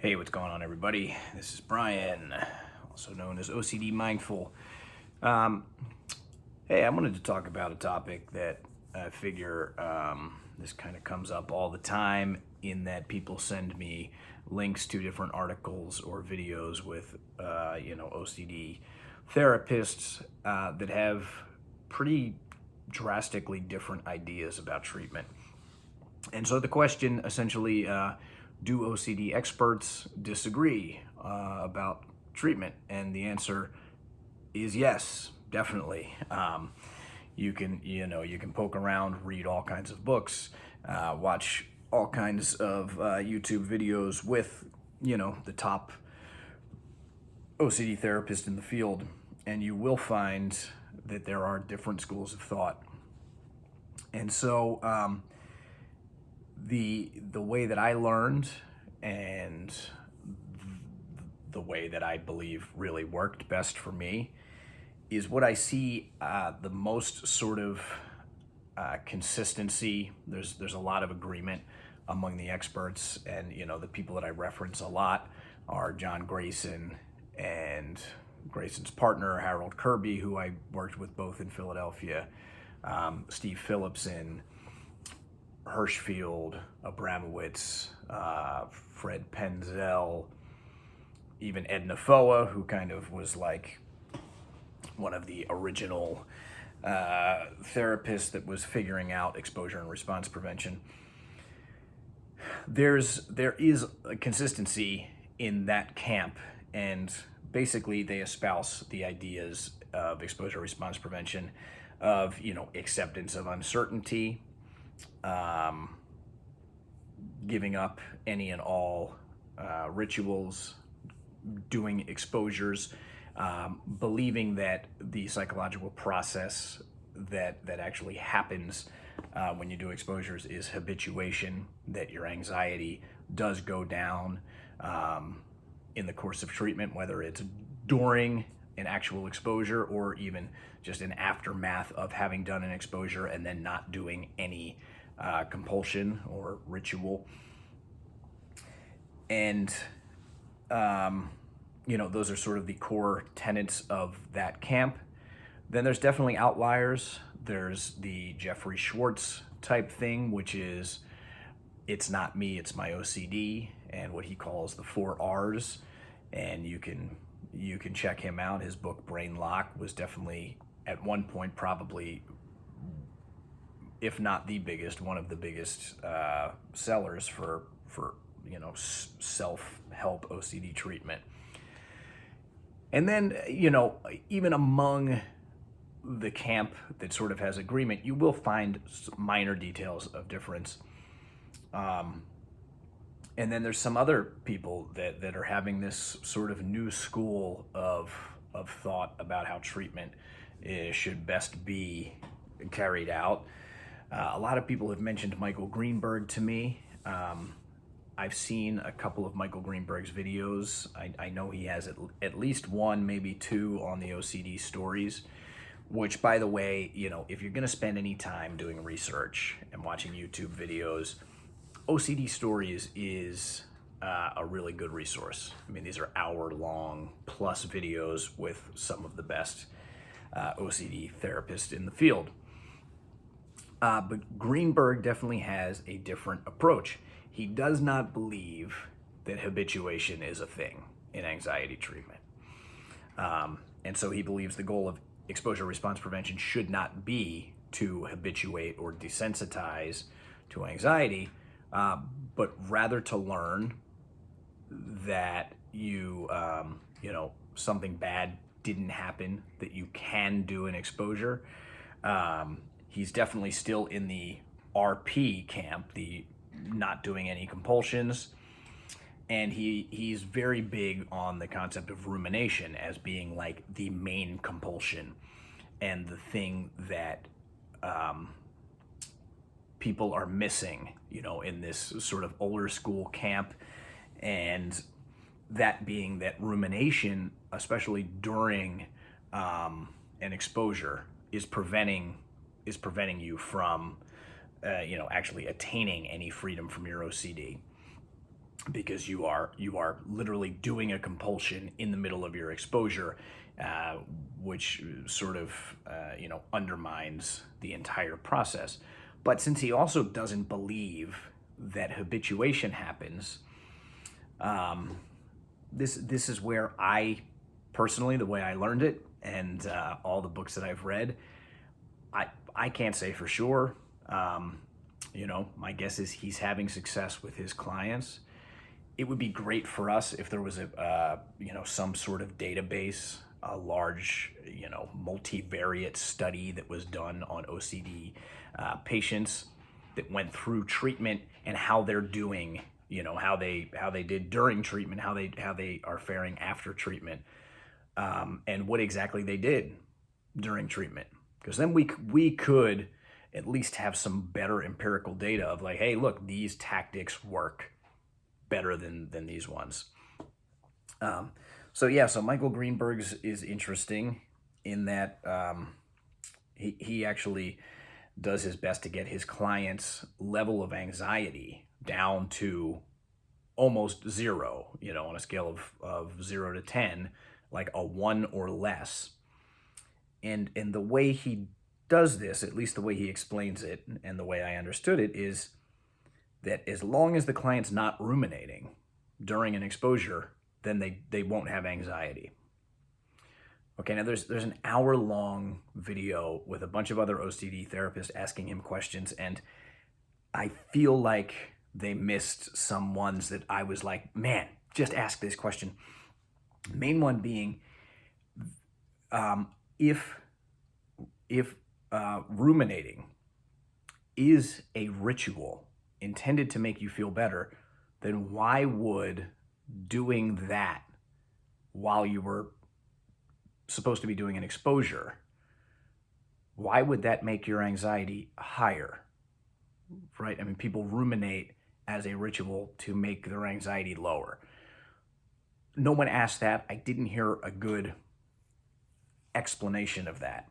Hey, what's going on, everybody? This is Brian, also known as OCD Mindful. Um, hey, I wanted to talk about a topic that I figure this kind of comes up all the time, in that people send me links to different articles or videos with, OCD therapists that have pretty drastically different ideas about treatment. And so the question essentially, do OCD experts disagree about treatment? And the answer is yes, definitely. You can poke around, read all kinds of books, watch all kinds of YouTube videos with, the top OCD therapist in the field, and you will find that there are different schools of thought. And so, the way that I learned, and the way that I believe really worked best for me, is what I see the most sort of consistency. There's a lot of agreement among the experts, and the people that I reference a lot are John Grayson and Grayson's partner Harold Kirby, who I worked with both in Philadelphia, Steve Phillipson, Hirschfield, Abramowitz, Fred Penzel, even Edna Foa, who kind of was like one of the original therapists that was figuring out exposure and response prevention. There is a consistency in that camp, and basically they espouse the ideas of exposure response prevention, of acceptance of uncertainty, giving up any and all rituals, doing exposures, believing that the psychological process that actually happens when you do exposures is habituation, that your anxiety does go down in the course of treatment, whether it's during an actual exposure or even just an aftermath of having done an exposure and then not doing any compulsion or ritual. And those are sort of the core tenets of that camp. Then there's definitely outliers. There's the Jeffrey Schwartz type thing, which is, it's not me, it's my OCD, and what he calls the 4 Rs. And you can check him out. His book Brain Lock was definitely at one point, probably, if not the biggest, one of the biggest sellers for self-help OCD treatment. And then, even among the camp that sort of has agreement, you will find minor details of difference. And then there's some other people that are having this sort of new school of thought about how treatment should best be carried out. A lot of people have mentioned Michael Greenberg to me. I've seen a couple of Michael Greenberg's videos. I know he has at least one, maybe two, on the OCD stories, which, by the way, if you're going to spend any time doing research and watching YouTube videos, OCD stories is a really good resource. I mean, these are hour-long plus videos with some of the best OCD therapists in the field. But Greenberg definitely has a different approach. He does not believe that habituation is a thing in anxiety treatment. And so he believes the goal of exposure response prevention should not be to habituate or desensitize to anxiety, but rather to learn that something bad didn't happen, that you can do an exposure. He's definitely still in the RP camp, the not doing any compulsions. And he's very big on the concept of rumination as being like the main compulsion, and the thing that people are missing, in this sort of older school camp. And that being that rumination, especially during an exposure, is preventing you from actually attaining any freedom from your OCD. because you are literally doing a compulsion in the middle of your exposure, which sort of undermines the entire process. But since he also doesn't believe that habituation happens, this is where I personally, the way I learned it, and all the books that I've read, I can't say for sure. My guess is he's having success with his clients. It would be great for us if there was some sort of database, a large multivariate study that was done on OCD patients that went through treatment and how they're doing, how they did during treatment, how they are faring after treatment, and what exactly they did during treatment. Because then we could at least have some better empirical data of like, hey, look, these tactics work better than these ones. So Michael Greenberg's is interesting in that he actually does his best to get his clients' level of anxiety down to almost zero, on a scale of 0 to 10, like a 1 or less. And the way he does this, at least the way he explains it and the way I understood it, is that as long as the client's not ruminating during an exposure, then they won't have anxiety. Okay, now there's an hour-long video with a bunch of other OCD therapists asking him questions, and I feel like they missed some ones that I was like, man, just ask this question. The main one being, if ruminating is a ritual intended to make you feel better, then why would doing that while you were supposed to be doing an exposure, why would that make your anxiety higher? Right? I mean, people ruminate as a ritual to make their anxiety lower. No one asked that. I didn't hear a good explanation of that.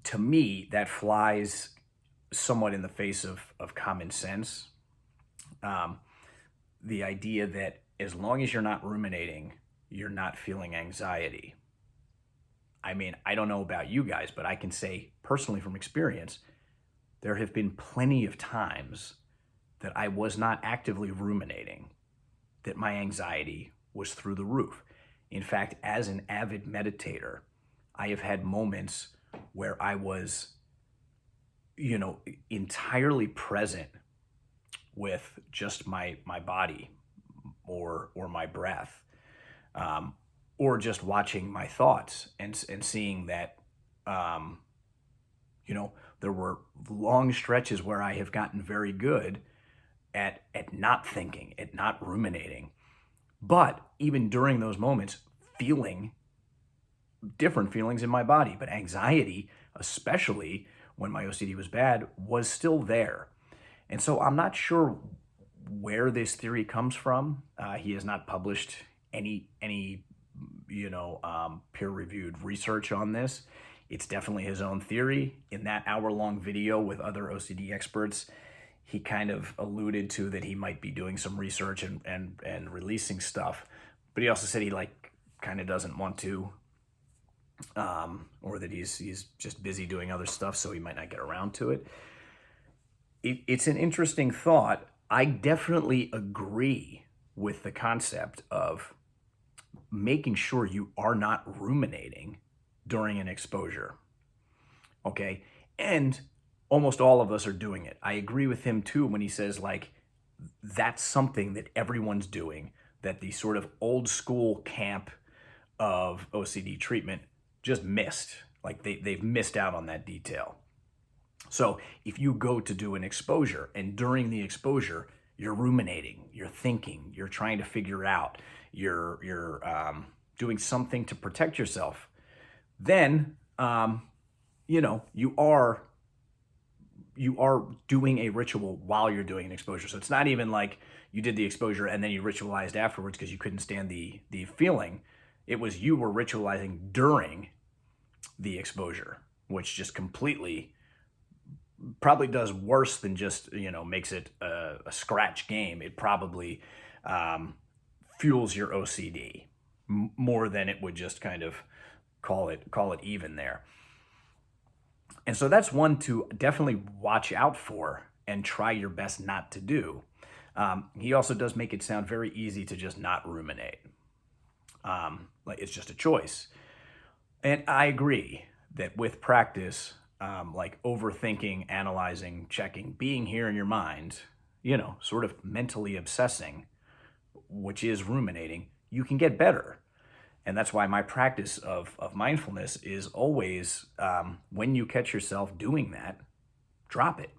To me, that flies somewhat in the face of common sense. The idea that as long as you're not ruminating, you're not feeling anxiety. I mean, I don't know about you guys, but I can say personally from experience, there have been plenty of times that I was not actively ruminating, that my anxiety was through the roof. In fact, as an avid meditator, I have had moments where I was, entirely present with just my body or my breath, or just watching my thoughts and seeing that, there were long stretches where I have gotten very good at not thinking, at not ruminating. But even during those moments, feeling different feelings in my body, but anxiety, especially when my OCD was bad, was still there. And so I'm not sure where this theory comes from. He has not published any peer-reviewed research on this. It's definitely his own theory. In that hour-long video with other OCD experts, he kind of alluded to that he might be doing some research and releasing stuff, but he also said he kind of doesn't want to, or that he's just busy doing other stuff, so he might not get around to it. It's an interesting thought. I definitely agree with the concept of making sure you are not ruminating during an exposure. Okay? And almost all of us are doing it. I agree with him too when he says that's something that everyone's doing, that the sort of old school camp of OCD treatment just missed. They've missed out on that detail. So if you go to do an exposure and during the exposure, you're ruminating, you're thinking, you're trying to figure out, you're doing something to protect yourself, then, you are doing a ritual while you're doing an exposure. So it's not even like you did the exposure and then you ritualized afterwards because you couldn't stand the feeling. It was you were ritualizing during the exposure, which just completely probably does worse than just, makes it a scratch game. It probably um, fuels your OCD more than it would just kind of call it even there. And so that's one to definitely watch out for and try your best not to do. He also does make it sound very easy to just not ruminate. Like it's just a choice. And I agree that with practice, like overthinking, analyzing, checking, being here in your mind, sort of mentally obsessing, which is ruminating, you can get better. And that's why my practice of mindfulness is always when you catch yourself doing that, drop it.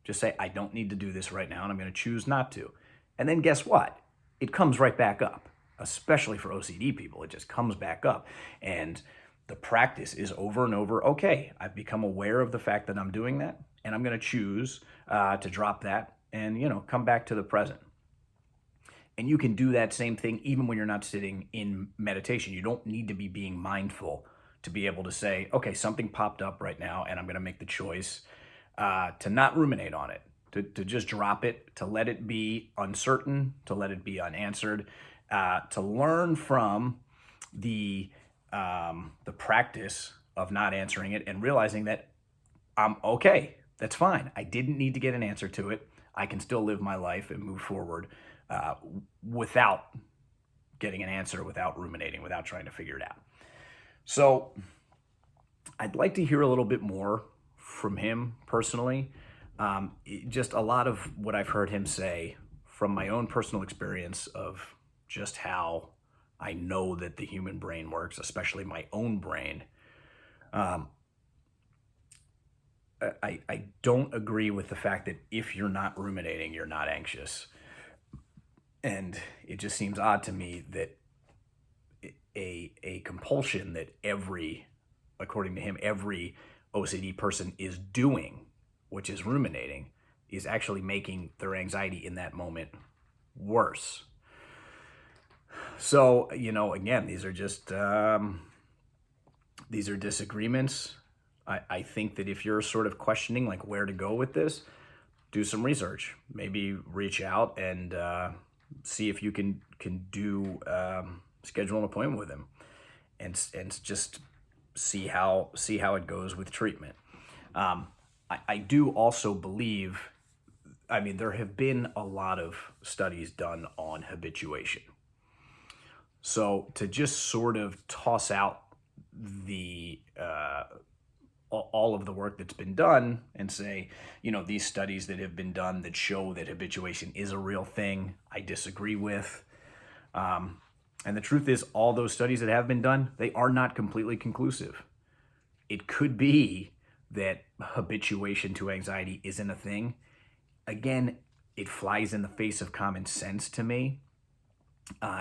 Just say, I don't need to do this right now, and I'm going to choose not to. And then guess what? It comes right back up, especially for OCD people. It just comes back up. And the practice is over and over. Okay, I've become aware of the fact that I'm doing that, and I'm going to choose to drop that and, come back to the present. And you can do that same thing even when you're not sitting in meditation. You don't need to be being mindful to be able to say, okay, something popped up right now, and I'm going to make the choice to not ruminate on it, to just drop it, to let it be uncertain, to let it be unanswered, to learn from the practice of not answering it and realizing that I'm okay, that's fine. I didn't need to get an answer to it. I can still live my life and move forward without getting an answer, without ruminating, without trying to figure it out. So I'd like to hear a little bit more from him personally. Just a lot of what I've heard him say from my own personal experience of just how I know that the human brain works, especially my own brain. I don't agree with the fact that if you're not ruminating, you're not anxious. And it just seems odd to me that a compulsion that according to him, every OCD person is doing, which is ruminating, is actually making their anxiety in that moment worse. So, again, these are just, these are disagreements. I think that if you're sort of questioning like where to go with this, do some research, maybe reach out and see if you can do, schedule an appointment with him and just see how it goes with treatment. I do also believe, there have been a lot of studies done on habituation. So to just sort of toss out the all of the work that's been done and say, these studies that have been done that show that habituation is a real thing, I disagree with. And the truth is, all those studies that have been done, they are not completely conclusive. It could be that habituation to anxiety isn't a thing. Again, it flies in the face of common sense to me.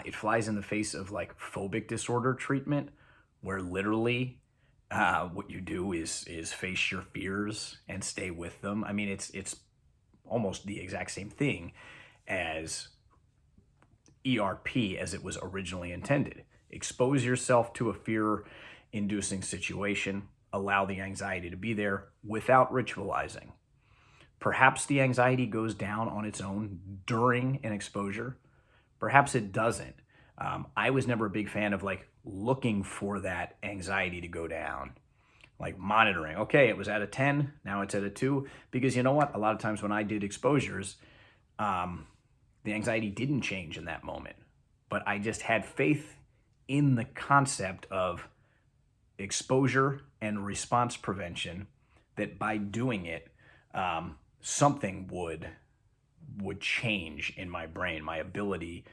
It flies in the face of like phobic disorder treatment, where literally what you do is face your fears and stay with them. It's almost the exact same thing as ERP as it was originally intended. Expose yourself to a fear-inducing situation, allow the anxiety to be there without ritualizing. Perhaps the anxiety goes down on its own during an exposure. Perhaps it doesn't. I was never a big fan of like looking for that anxiety to go down, like monitoring. Okay, it was at a 10, now it's at a 2, because you know what? A lot of times when I did exposures, the anxiety didn't change in that moment, but I just had faith in the concept of exposure and response prevention, that by doing it, something would change in my brain, my ability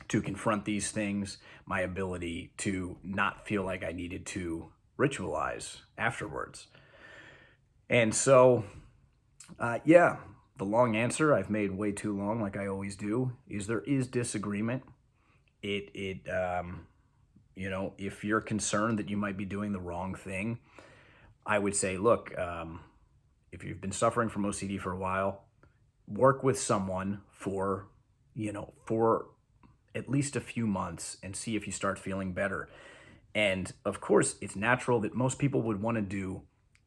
to confront these things, my ability to not feel like I needed to ritualize afterwards. And so, the long answer, I've made way too long like I always do, is there is disagreement. If you're concerned that you might be doing the wrong thing, I would say, look, if you've been suffering from OCD for a while, work with someone for at least a few months and see if you start feeling better. And of course, it's natural that most people would want to do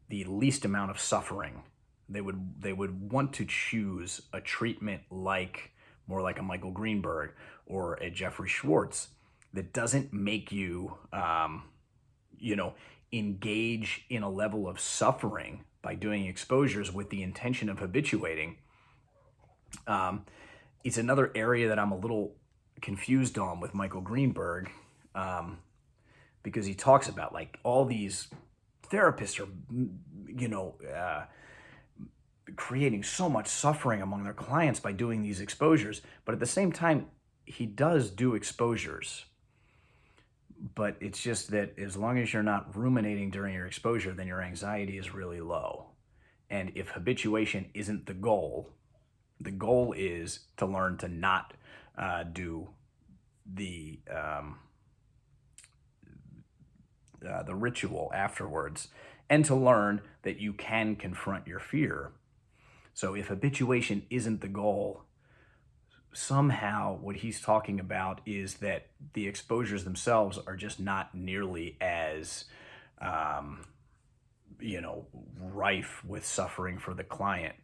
the least amount of suffering. They would want to choose a treatment like more like a Michael Greenberg or a Jeffrey Schwartz that doesn't make you, you know, engage in a level of suffering by doing exposures with the intention of habituating. It's another area that I'm a little confused on with Michael Greenberg, because he talks about like all these therapists are, you know, creating so much suffering among their clients by doing these exposures. But at the same time, he does do exposures. But it's just that as long as you're not ruminating during your exposure, then your anxiety is really low. And if habituation isn't the goal is to learn to not do the ritual afterwards, and to learn that you can confront your fear. So if habituation isn't the goal, somehow what he's talking about is that the exposures themselves are just not nearly as, you know, rife with suffering for the client.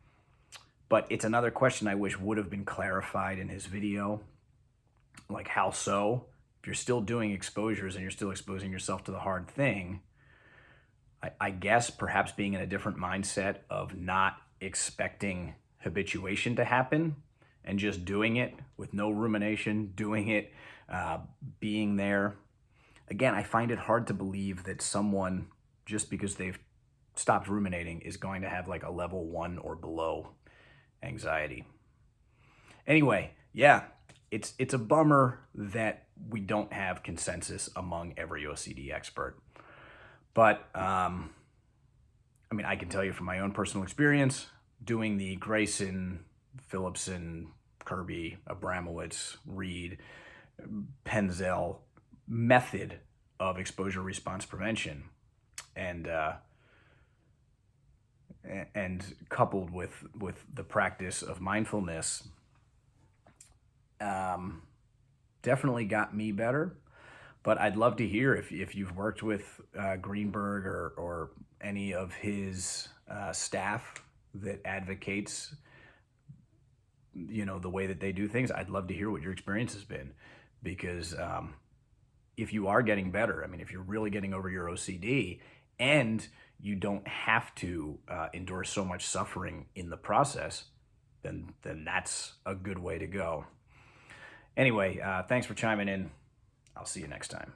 But it's another question I wish would have been clarified in his video. Like, how so? If you're still doing exposures and you're still exposing yourself to the hard thing, I guess perhaps being in a different mindset of not expecting habituation to happen and just doing it with no rumination, doing it, being there. Again, I find it hard to believe that someone, just because they've stopped ruminating, is going to have like a level 1 or below anxiety. Anyway, yeah, it's a bummer that we don't have consensus among every OCD expert. But, I mean, I can tell you from my own personal experience, doing the Grayson, Phillipson, Kirby, Abramowitz, Reed, Penzel method of exposure response prevention, and coupled with the practice of mindfulness, definitely got me better. But I'd love to hear if you've worked with Greenberg or any of his staff that advocates, you know, the way that they do things. I'd love to hear what your experience has been, because if you are getting better, I mean, if you're really getting over your OCD and you don't have to endure so much suffering in the process, then that's a good way to go. Anyway, thanks for chiming in. I'll see you next time.